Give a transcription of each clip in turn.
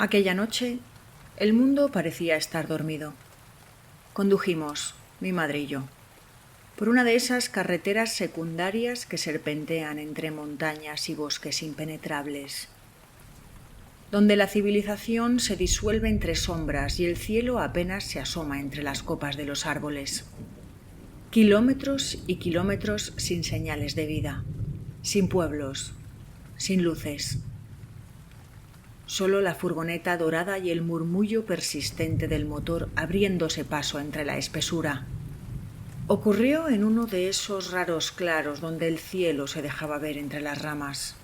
Aquella noche, el mundo parecía estar dormido. Condujimos, mi madre y yo, por una de esas carreteras secundarias que serpentean entre montañas y bosques impenetrables, donde la civilización se disuelve entre sombras y el cielo apenas se asoma entre las copas de los árboles. Kilómetros y kilómetros sin señales de vida, sin pueblos, sin luces. Solo la furgoneta dorada y el murmullo persistente del motor abriéndose paso entre la espesura. Ocurrió en uno de esos raros claros donde el cielo se dejaba ver entre las ramas.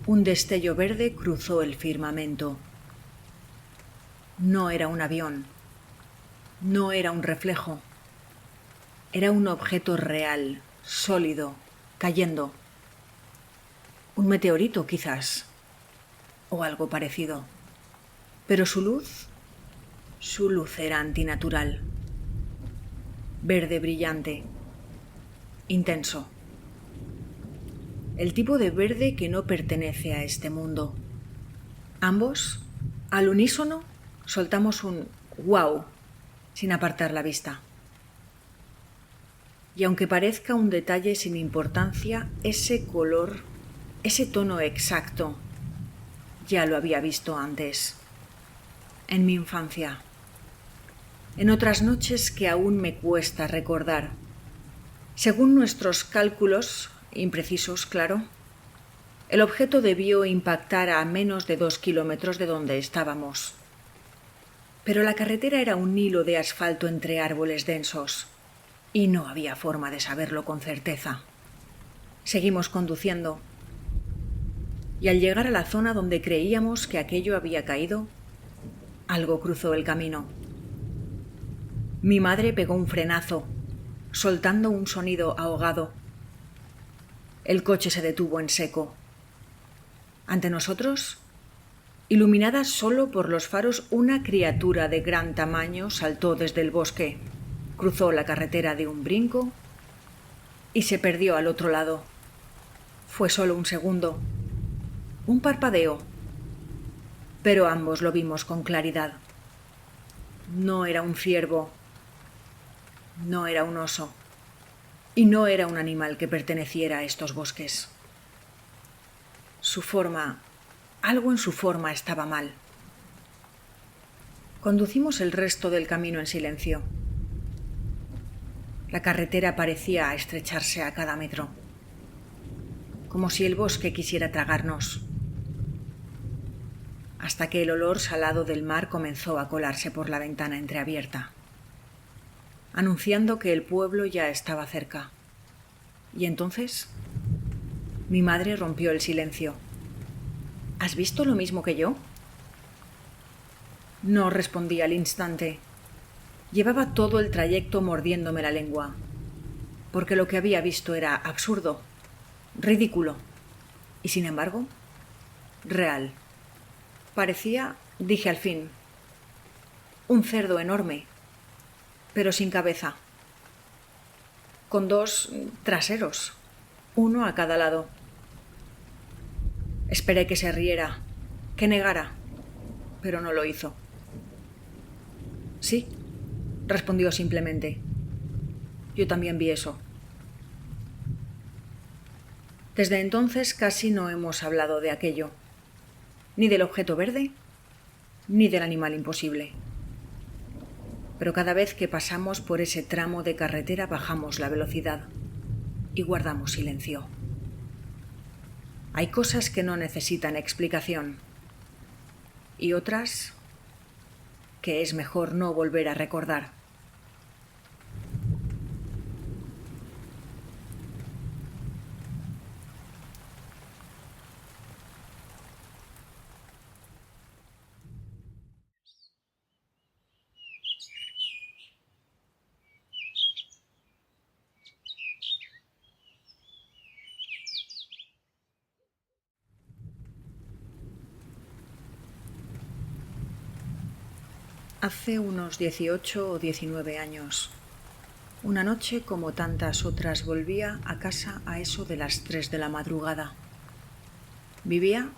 Un destello verde cruzó el firmamento. No era un avión, no era un reflejo. Era un objeto real, sólido, cayendo. Un meteorito, quizás, o algo parecido. Pero su luz era antinatural. Verde brillante, intenso. El tipo de verde que no pertenece a este mundo. Ambos, al unísono, soltamos un «wow» sin apartar la vista. Y aunque parezca un detalle sin importancia, ese color, ese tono exacto, ya lo había visto antes, en mi infancia, en otras noches que aún me cuesta recordar. Según nuestros cálculos, imprecisos, claro, el objeto debió impactar a menos de 2 kilómetros de donde estábamos. Pero la carretera era un hilo de asfalto entre árboles densos, y no había forma de saberlo con certeza. Seguimos conduciendo, y al llegar a la zona donde creíamos que aquello había caído, algo cruzó el camino. Mi madre pegó un frenazo, soltando un sonido ahogado. El coche se detuvo en seco. Ante nosotros, iluminada solo por los faros, una criatura de gran tamaño saltó desde el bosque, cruzó la carretera de un brinco y se perdió al otro lado. Fue solo un segundo, un parpadeo, pero ambos lo vimos con claridad. No era un ciervo, no era un oso, y no era un animal que perteneciera a estos bosques. Su forma, algo en su forma estaba mal. Conducimos el resto del camino en silencio. La carretera parecía estrecharse a cada metro, como si el bosque quisiera tragarnos, hasta que el olor salado del mar comenzó a colarse por la ventana entreabierta, anunciando que el pueblo ya estaba cerca. Y entonces, mi madre rompió el silencio. ¿Has visto lo mismo que yo? No respondí al instante. Llevaba todo el trayecto mordiéndome la lengua, porque lo que había visto era absurdo, ridículo, y sin embargo, real. Parecía, dije al fin, un cerdo enorme, pero sin cabeza, con 2 traseros, uno a cada lado. Esperé que se riera, que negara, pero no lo hizo. Sí, respondió simplemente. Yo también vi eso. Desde entonces casi no hemos hablado de aquello, ni del objeto verde, ni del animal imposible. Pero cada vez que pasamos por ese tramo de carretera bajamos la velocidad y guardamos silencio. Hay cosas que no necesitan explicación y otras que es mejor no volver a recordar. Hace unos 18 o 19 años, una noche como tantas otras, volvía a casa a eso de las 3 de la madrugada. Vivía,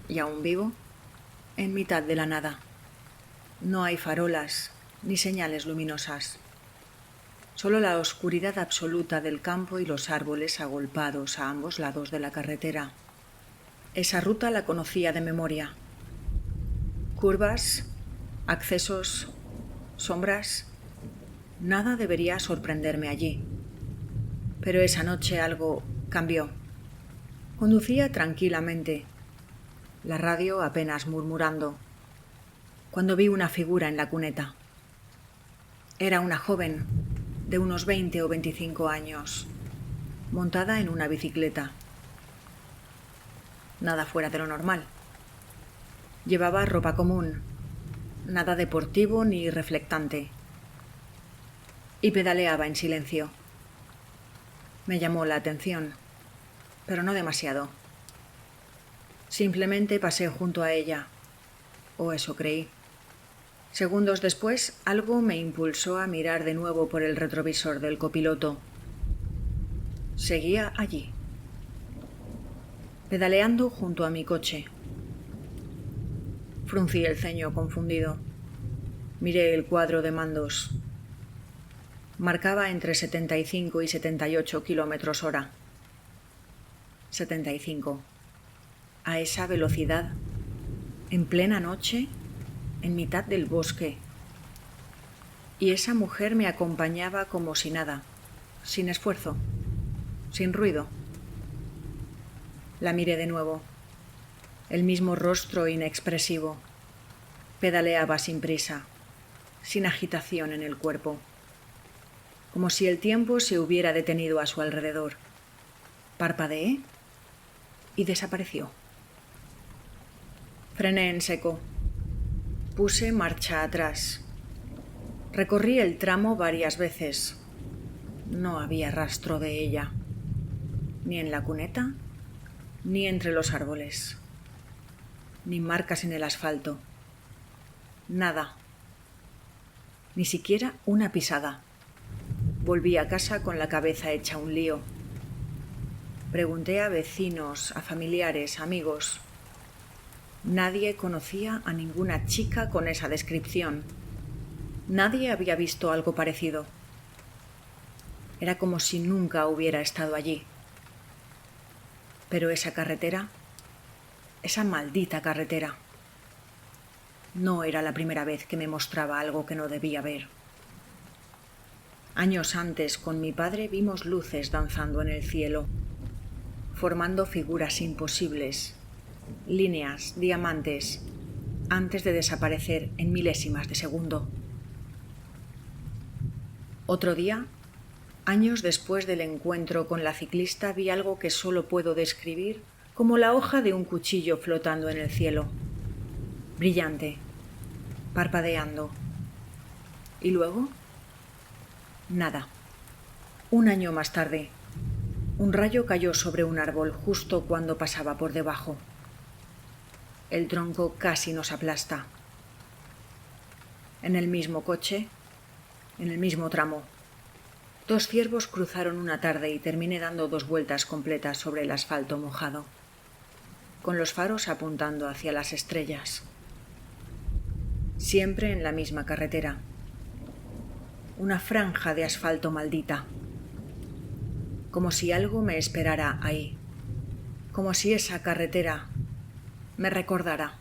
y aún vivo, en mitad de la nada. No hay farolas ni señales luminosas. Solo la oscuridad absoluta del campo y los árboles agolpados a ambos lados de la carretera. Esa ruta la conocía de memoria. Curvas, accesos, sombras. Nada debería sorprenderme allí. Pero esa noche algo cambió. Conducía tranquilamente, la radio apenas murmurando, cuando vi una figura en la cuneta. Era una joven de unos 20 o 25 años, montada en una bicicleta. Nada fuera de lo normal. Llevaba ropa común, nada deportivo ni reflectante, y pedaleaba en silencio. Me llamó la atención, pero no demasiado. Simplemente pasé junto a ella, o eso creí. Segundos después, algo me impulsó a mirar de nuevo por el retrovisor del copiloto. Seguía allí, pedaleando junto a mi coche. Fruncí el ceño confundido. Miré el cuadro de mandos. Marcaba entre 75 y 78 kilómetros hora. 75. A esa velocidad, en plena noche, en mitad del bosque. Y esa mujer me acompañaba como si nada, sin esfuerzo, sin ruido. La miré de nuevo. El mismo rostro inexpresivo. Pedaleaba sin prisa, sin agitación en el cuerpo, como si el tiempo se hubiera detenido a su alrededor. Parpadeé y desapareció. Frené en seco. Puse marcha atrás. Recorrí el tramo varias veces. No había rastro de ella, ni en la cuneta, ni entre los árboles, ni marcas en el asfalto. Nada. Ni siquiera una pisada. Volví a casa con la cabeza hecha un lío. Pregunté a vecinos, a familiares, amigos. Nadie conocía a ninguna chica con esa descripción. Nadie había visto algo parecido. Era como si nunca hubiera estado allí. Pero esa carretera, esa maldita carretera, no era la primera vez que me mostraba algo que no debía ver. Años antes, con mi padre, vimos luces danzando en el cielo, formando figuras imposibles, líneas, diamantes, antes de desaparecer en milésimas de segundo. Otro día, años después del encuentro con la ciclista, vi algo que solo puedo describir como la hoja de un cuchillo flotando en el cielo, brillante, parpadeando. Y luego, nada. Un año más tarde, un rayo cayó sobre un árbol justo cuando pasaba por debajo. El tronco casi nos aplasta. En el mismo coche, en el mismo tramo, 2 ciervos cruzaron una tarde y terminé dando 2 vueltas completas sobre el asfalto mojado, con los faros apuntando hacia las estrellas. Siempre en la misma carretera. Una franja de asfalto maldita. Como si algo me esperara ahí. Como si esa carretera me recordara.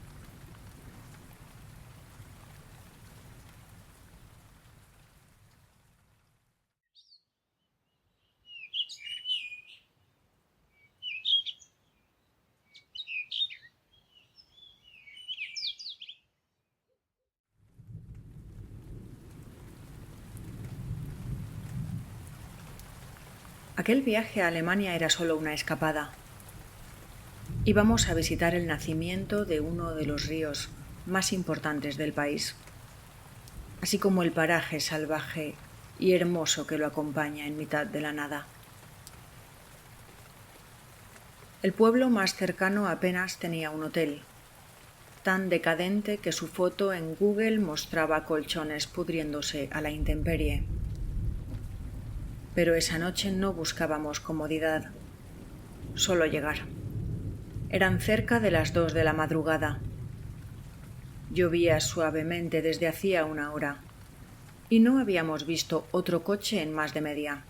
Aquel viaje a Alemania era solo una escapada. Íbamos a visitar el nacimiento de uno de los ríos más importantes del país, así como el paraje salvaje y hermoso que lo acompaña en mitad de la nada. El pueblo más cercano apenas tenía un hotel, tan decadente que su foto en Google mostraba colchones pudriéndose a la intemperie. Pero esa noche no buscábamos comodidad, solo llegar. Eran cerca de las 2 de la madrugada. Llovía suavemente desde hacía una hora y no habíamos visto otro coche en más de media.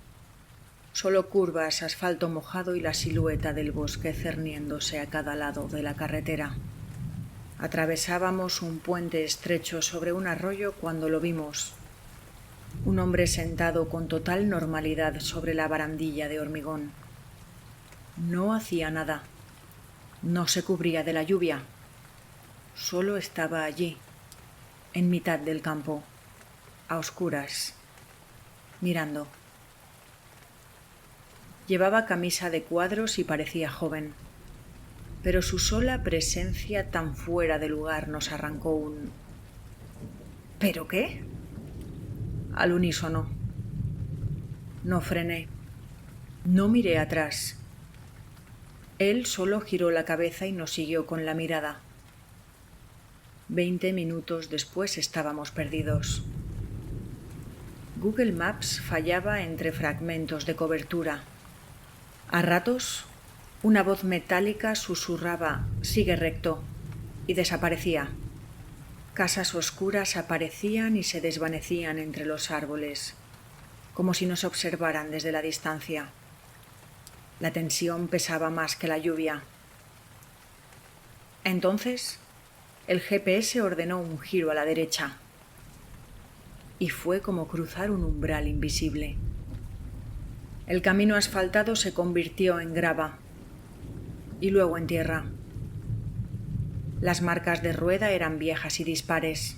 Solo curvas, asfalto mojado y la silueta del bosque cerniéndose a cada lado de la carretera. Atravesábamos un puente estrecho sobre un arroyo cuando lo vimos. Un hombre sentado con total normalidad sobre la barandilla de hormigón. No hacía nada. No se cubría de la lluvia. Solo estaba allí, en mitad del campo, a oscuras, mirando. Llevaba camisa de cuadros y parecía joven, pero su sola presencia tan fuera de lugar nos arrancó un ¿pero qué? Al unísono. No frené, no miré atrás. Él solo giró la cabeza y nos siguió con la mirada. 20 minutos después estábamos perdidos. Google Maps fallaba entre fragmentos de cobertura. A ratos, una voz metálica susurraba «Sigue recto» y desaparecía. Casas oscuras aparecían y se desvanecían entre los árboles, como si nos observaran desde la distancia. La tensión pesaba más que la lluvia. Entonces, el GPS ordenó un giro a la derecha. Y fue como cruzar un umbral invisible. El camino asfaltado se convirtió en grava y luego en tierra. Las marcas de rueda eran viejas y dispares.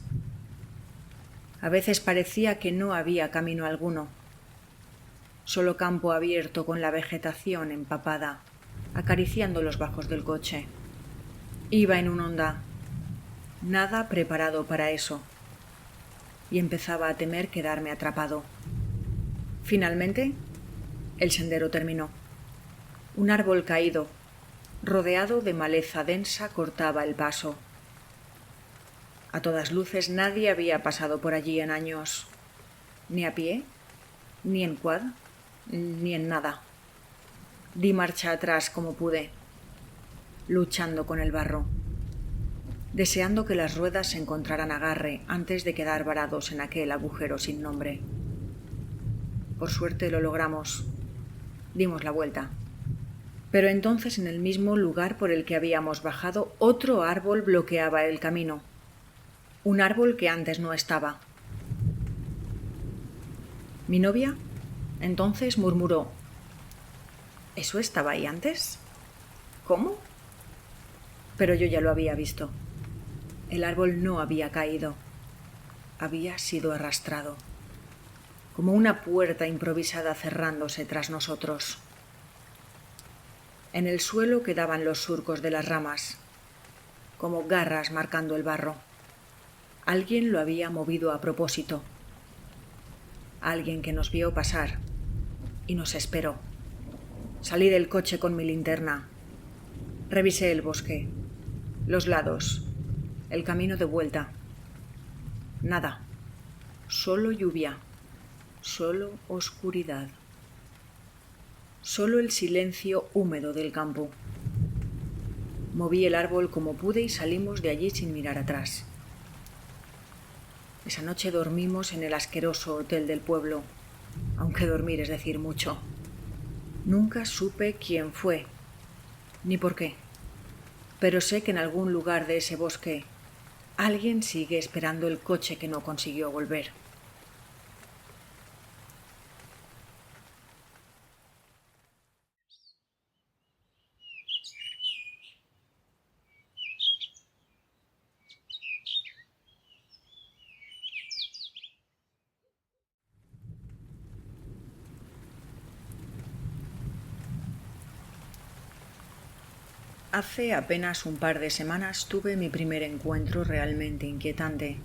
A veces parecía que no había camino alguno, solo campo abierto con la vegetación empapada, acariciando los bajos del coche. Iba en un Honda, nada preparado para eso, y empezaba a temer quedarme atrapado. Finalmente, el sendero terminó. Un árbol caído, rodeado de maleza densa, cortaba el paso. A todas luces nadie había pasado por allí en años, ni a pie, ni en quad, ni en nada. Di marcha atrás como pude, luchando con el barro, deseando que las ruedas encontraran agarre antes de quedar varados en aquel agujero sin nombre. Por suerte lo logramos. Dimos la vuelta. Pero entonces, en el mismo lugar por el que habíamos bajado, otro árbol bloqueaba el camino. Un árbol que antes no estaba. Mi novia entonces murmuró: ¿eso estaba ahí antes? ¿Cómo? Pero yo ya lo había visto. El árbol no había caído. Había sido arrastrado, como una puerta improvisada cerrándose tras nosotros. En el suelo quedaban los surcos de las ramas, como garras marcando el barro. Alguien lo había movido a propósito. Alguien que nos vio pasar y nos esperó. Salí del coche con mi linterna. Revisé el bosque, los lados, el camino de vuelta. Nada, solo lluvia, solo oscuridad. Solo el silencio húmedo del campo. Moví el árbol como pude y salimos de allí sin mirar atrás. Esa noche dormimos en el asqueroso hotel del pueblo, aunque dormir es decir mucho. Nunca supe quién fue, ni por qué, pero sé que en algún lugar de ese bosque alguien sigue esperando el coche que no consiguió volver. Hace apenas un par de semanas tuve mi primer encuentro realmente inquietante.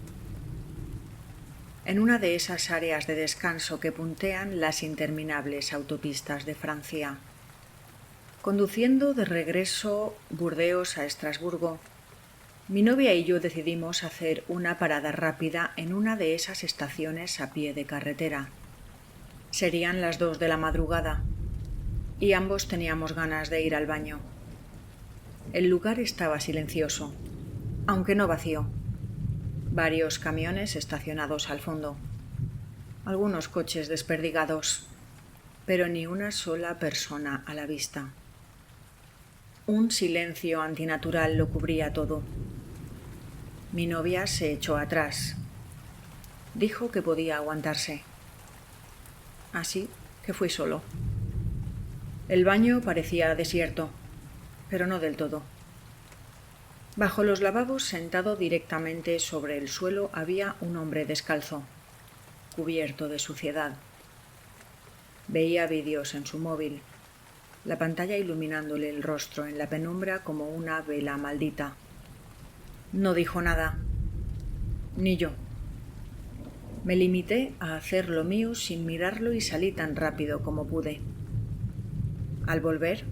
En una de esas áreas de descanso que puntean las interminables autopistas de Francia. Conduciendo de regreso Burdeos a Estrasburgo, mi novia y yo decidimos hacer una parada rápida en una de esas estaciones a pie de carretera. Serían las 2 de la madrugada y ambos teníamos ganas de ir al baño. El lugar estaba silencioso, aunque no vacío. varios camiones estacionados al fondo, algunos coches desperdigados, pero ni una sola persona a la vista. Un silencio antinatural lo cubría todo. Mi novia se echó atrás. Dijo que podía aguantarse. Así que fui solo. El baño parecía desierto, pero no del todo. Bajo los lavabos, sentado directamente sobre el suelo, había un hombre descalzo, cubierto de suciedad. Veía vídeos en su móvil, la pantalla iluminándole el rostro en la penumbra como una vela maldita. No dijo nada, ni yo. Me limité a hacer lo mío sin mirarlo y salí tan rápido como pude. Al volver,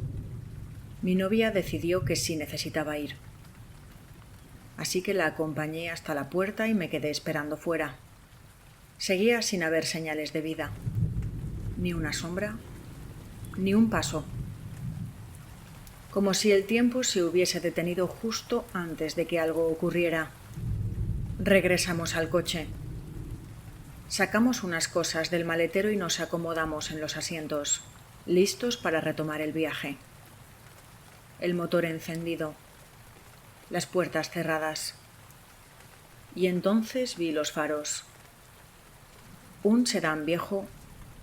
mi novia decidió que sí necesitaba ir. Así que la acompañé hasta la puerta y me quedé esperando fuera. Seguía sin haber señales de vida. Ni una sombra, ni un paso. Como si el tiempo se hubiese detenido justo antes de que algo ocurriera. Regresamos al coche. Sacamos unas cosas del maletero y nos acomodamos en los asientos, listos para retomar el viaje. El motor encendido, las puertas cerradas. Y entonces vi los faros. Un sedán viejo,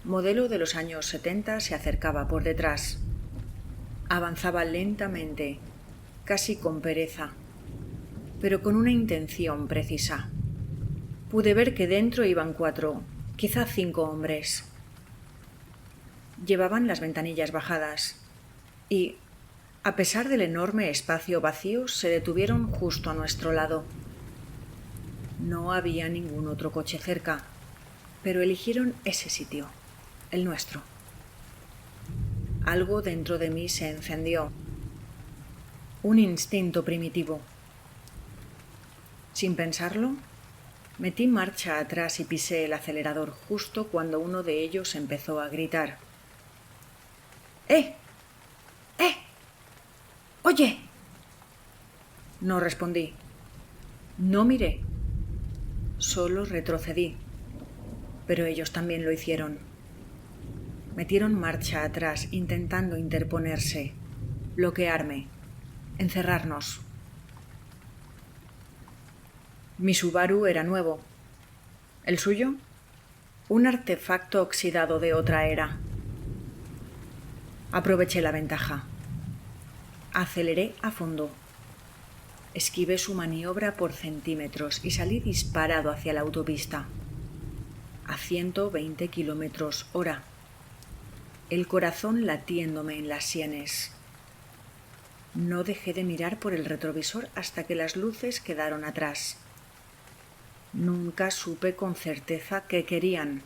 modelo de los años 70, se acercaba por detrás. Avanzaba lentamente, casi con pereza, pero con una intención precisa. Pude ver que dentro iban 4, quizá 5 hombres. Llevaban las ventanillas bajadas y, a pesar del enorme espacio vacío, se detuvieron justo a nuestro lado. No había ningún otro coche cerca, pero eligieron ese sitio, el nuestro. Algo dentro de mí se encendió. Un instinto primitivo. Sin pensarlo, metí marcha atrás y pisé el acelerador justo cuando uno de ellos empezó a gritar. ¡Eh! ¡Eh! ¡Oye! No respondí. No miré. Solo retrocedí. Pero ellos también lo hicieron. Metieron marcha atrás intentando interponerse, bloquearme, encerrarnos. Mi Subaru era nuevo. ¿El suyo? Un artefacto oxidado de otra era. Aproveché la ventaja. Aceleré a fondo. Esquivé su maniobra por centímetros y salí disparado hacia la autopista. A 120 km/h. El corazón latiéndome en las sienes. No dejé de mirar por el retrovisor hasta que las luces quedaron atrás. Nunca supe con certeza qué querían,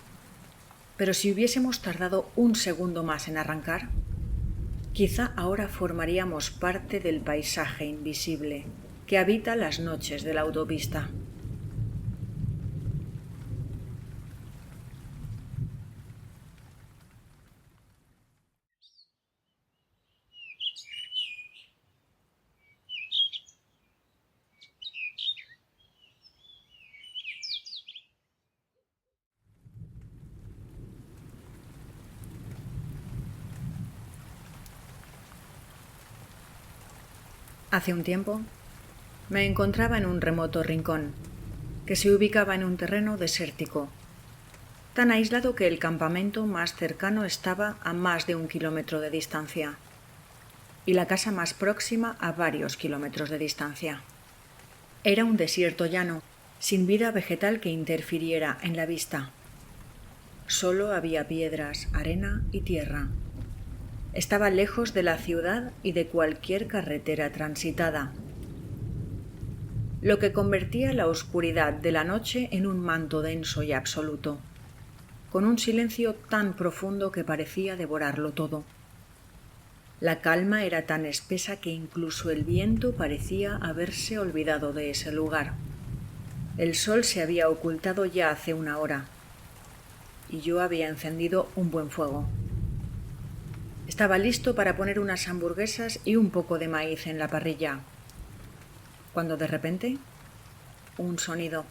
pero si hubiésemos tardado un segundo más en arrancar, quizá ahora formaríamos parte del paisaje invisible que habita las noches de la autopista. Hace un tiempo me encontraba en un remoto rincón que se ubicaba en un terreno desértico, tan aislado que el campamento más cercano estaba a más de 1 kilómetro de distancia y la casa más próxima a varios kilómetros de distancia. Era un desierto llano, sin vida vegetal que interfiriera en la vista. Solo había piedras, arena y tierra. Estaba lejos de la ciudad y de cualquier carretera transitada, lo que convertía la oscuridad de la noche en un manto denso y absoluto, con un silencio tan profundo que parecía devorarlo todo. La calma era tan espesa que incluso el viento parecía haberse olvidado de ese lugar. El sol se había ocultado ya hace 1 hora, y yo había encendido un buen fuego. Estaba listo para poner unas hamburguesas y un poco de maíz en la parrilla, cuando de repente un sonido.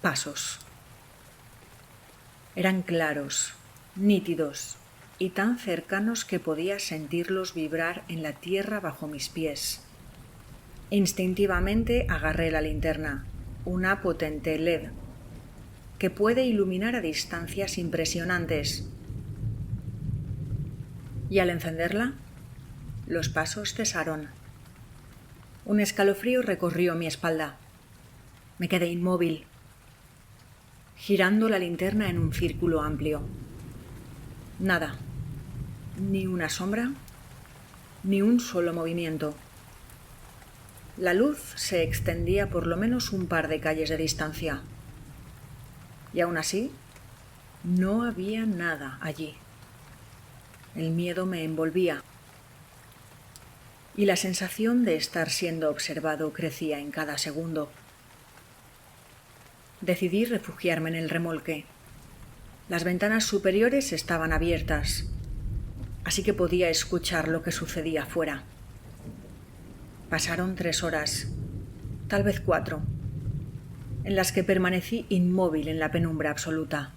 Pasos. Eran claros, nítidos y tan cercanos que podía sentirlos vibrar en la tierra bajo mis pies. Instintivamente agarré la linterna, una potente LED, que puede iluminar a distancias impresionantes. Y al encenderla, los pasos cesaron. Un escalofrío recorrió mi espalda. Me quedé inmóvil, girando la linterna en un círculo amplio. Nada, ni una sombra, ni un solo movimiento. La luz se extendía por lo menos un par de calles de distancia. Y aún así, no había nada allí. El miedo me envolvía y la sensación de estar siendo observado crecía en cada segundo. Decidí refugiarme en el remolque. Las ventanas superiores estaban abiertas, así que podía escuchar lo que sucedía afuera. Pasaron 3 horas, tal vez 4, en las que permanecí inmóvil en la penumbra absoluta,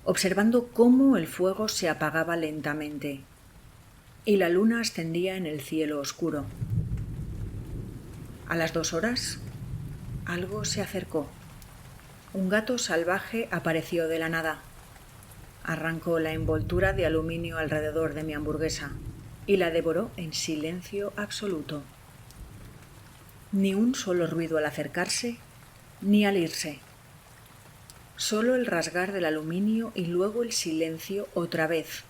observando cómo el fuego se apagaba lentamente y la luna ascendía en el cielo oscuro. A las 2 horas, algo se acercó. Un gato salvaje apareció de la nada. Arrancó la envoltura de aluminio alrededor de mi hamburguesa y la devoró en silencio absoluto. Ni un solo ruido al acercarse ni al irse. Solo el rasgar del aluminio y luego el silencio otra vez.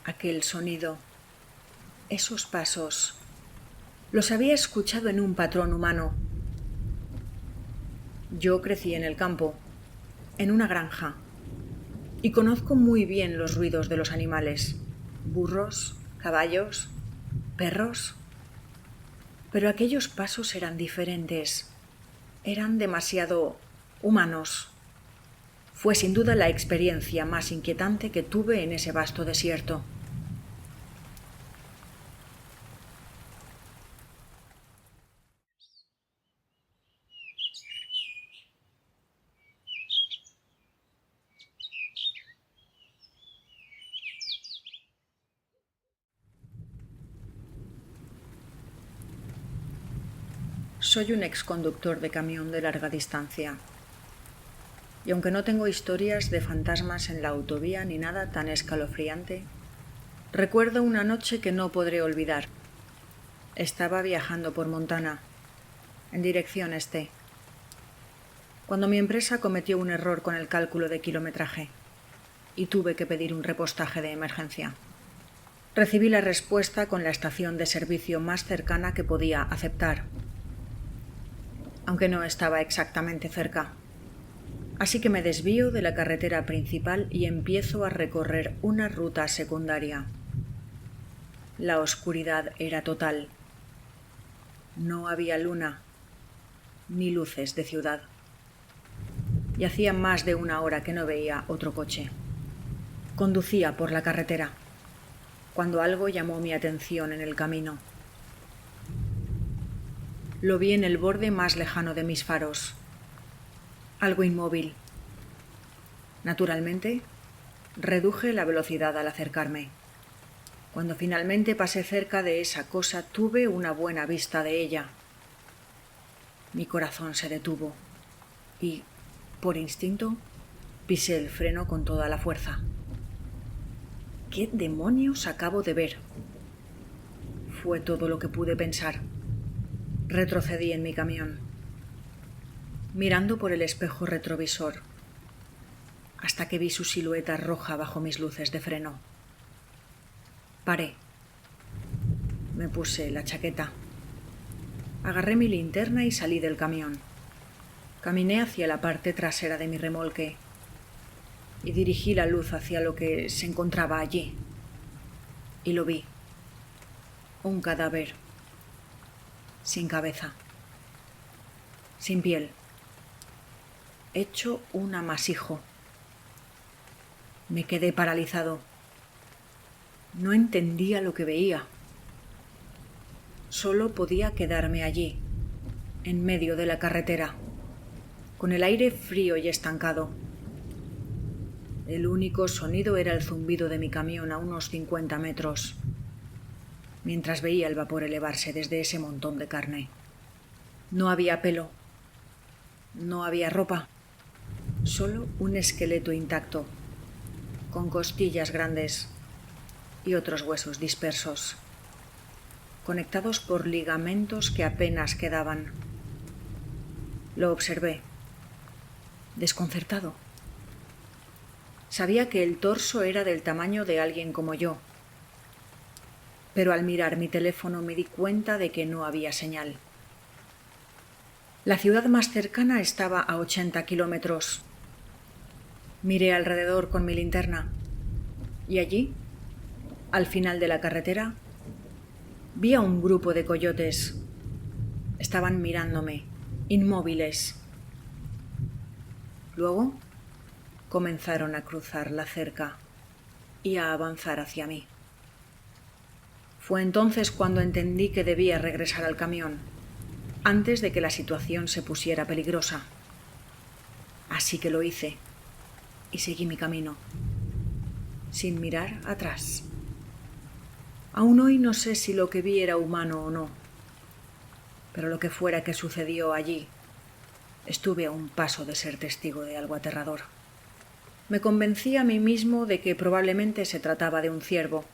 Aquel sonido, esos pasos, los había escuchado en un patrón humano. Yo crecí en el campo, en una granja, y conozco muy bien los ruidos de los animales, burros, caballos, perros. Pero aquellos pasos eran diferentes, eran demasiado humanos. Fue sin duda la experiencia más inquietante que tuve en ese vasto desierto. Soy un exconductor de camión de larga distancia. Y aunque no tengo historias de fantasmas en la autovía ni nada tan escalofriante, recuerdo una noche que no podré olvidar. Estaba viajando por Montana, en dirección este, cuando mi empresa cometió un error con el cálculo de kilometraje y tuve que pedir un repostaje de emergencia. Recibí la respuesta con la estación de servicio más cercana que podía aceptar, aunque no estaba exactamente cerca. Así que me desvío de la carretera principal y empiezo a recorrer una ruta secundaria. La oscuridad era total. No había luna, ni luces de ciudad. Y hacía más de 1 hora que no veía otro coche. Conducía por la carretera, cuando algo llamó mi atención en el camino. Lo vi en el borde más lejano de mis faros. Algo inmóvil. Naturalmente, reduje la velocidad al acercarme. Cuando finalmente pasé cerca de esa cosa, tuve una buena vista de ella. Mi corazón se detuvo y, por instinto, pisé el freno con toda la fuerza. ¿Qué demonios acabo de ver? Fue todo lo que pude pensar. Retrocedí en mi camión, mirando por el espejo retrovisor, hasta que vi su silueta roja bajo mis luces de freno. Paré. Me puse la chaqueta. Agarré mi linterna y salí del camión. Caminé hacia la parte trasera de mi remolque y dirigí la luz hacia lo que se encontraba allí. Y lo vi. Un cadáver. Sin cabeza. Sin piel. Hecho un amasijo. Me quedé paralizado. No entendía lo que veía. Solo podía quedarme allí, en medio de la carretera, con el aire frío y estancado. El único sonido era el zumbido de mi camión a unos 50 metros, mientras veía el vapor elevarse desde ese montón de carne. No había pelo, no había ropa, solo un esqueleto intacto, con costillas grandes y otros huesos dispersos, conectados por ligamentos que apenas quedaban. Lo observé, desconcertado. Sabía que el torso era del tamaño de alguien como yo, pero al mirar mi teléfono me di cuenta de que no había señal. La ciudad más cercana estaba a 80 kilómetros. Miré alrededor con mi linterna y allí, al final de la carretera, vi a un grupo de coyotes. Estaban mirándome, inmóviles. Luego comenzaron a cruzar la cerca y a avanzar hacia mí. Fue entonces cuando entendí que debía regresar al camión, antes de que la situación se pusiera peligrosa. Así que lo hice y seguí mi camino, sin mirar atrás. Aún hoy no sé si lo que vi era humano o no, pero lo que fuera que sucedió allí, estuve a un paso de ser testigo de algo aterrador. Me convencí a mí mismo de que probablemente se trataba de un ciervo,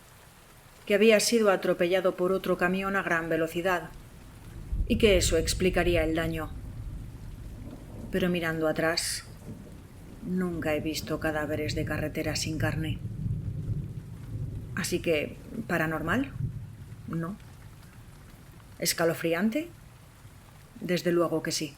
que había sido atropellado por otro camión a gran velocidad, y que eso explicaría el daño. Pero mirando atrás, nunca he visto cadáveres de carretera sin carne. Así que, ¿paranormal? No. ¿Escalofriante? Desde luego que sí.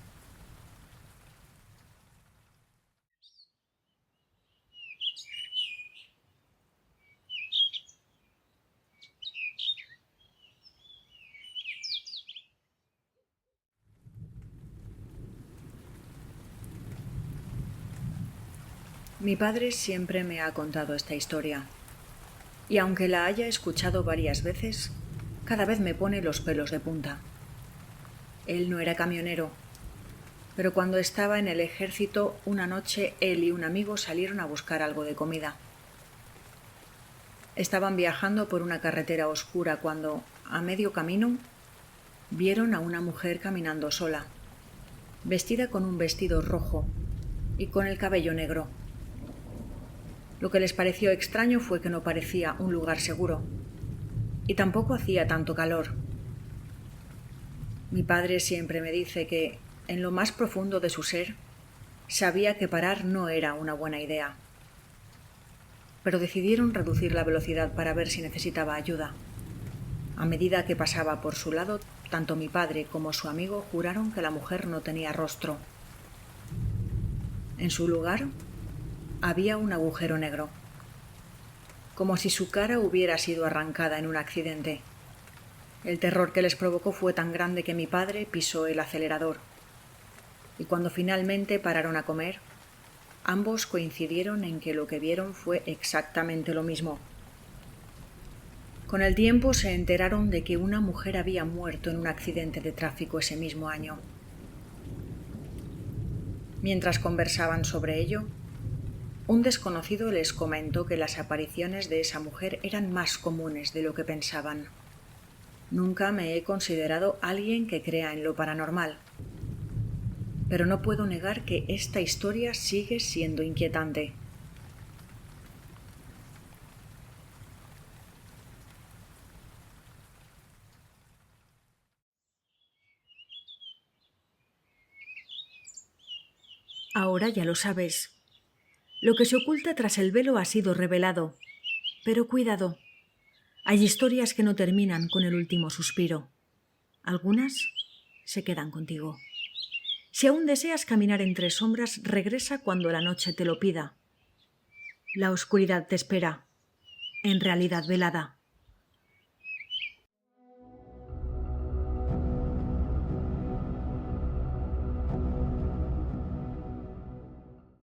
Mi padre siempre me ha contado esta historia, y aunque la haya escuchado varias veces, cada vez me pone los pelos de punta. Él no era camionero, pero cuando estaba en el ejército, una noche él y un amigo salieron a buscar algo de comida. Estaban viajando por una carretera oscura cuando, a medio camino, vieron a una mujer caminando sola, vestida con un vestido rojo y con el cabello negro. Lo que les pareció extraño fue que no parecía un lugar seguro, y tampoco hacía tanto calor. Mi padre siempre me dice que, en lo más profundo de su ser, sabía que parar no era una buena idea. Pero decidieron reducir la velocidad para ver si necesitaba ayuda. A medida que pasaba por su lado, tanto mi padre como su amigo juraron que la mujer no tenía rostro. En su lugar, había un agujero negro, como si su cara hubiera sido arrancada en un accidente. El terror que les provocó fue tan grande que mi padre pisó el acelerador, y cuando finalmente pararon a comer, ambos coincidieron en que lo que vieron fue exactamente lo mismo. Con el tiempo se enteraron de que una mujer había muerto en un accidente de tráfico ese mismo año. Mientras conversaban sobre ello, un desconocido les comentó que las apariciones de esa mujer eran más comunes de lo que pensaban. Nunca me he considerado alguien que crea en lo paranormal, pero no puedo negar que esta historia sigue siendo inquietante. Ahora ya lo sabes. Lo que se oculta tras el velo ha sido revelado. Pero cuidado. Hay historias que no terminan con el último suspiro. Algunas se quedan contigo. Si aún deseas caminar entre sombras, regresa cuando la noche te lo pida. La oscuridad te espera, en realidad velada.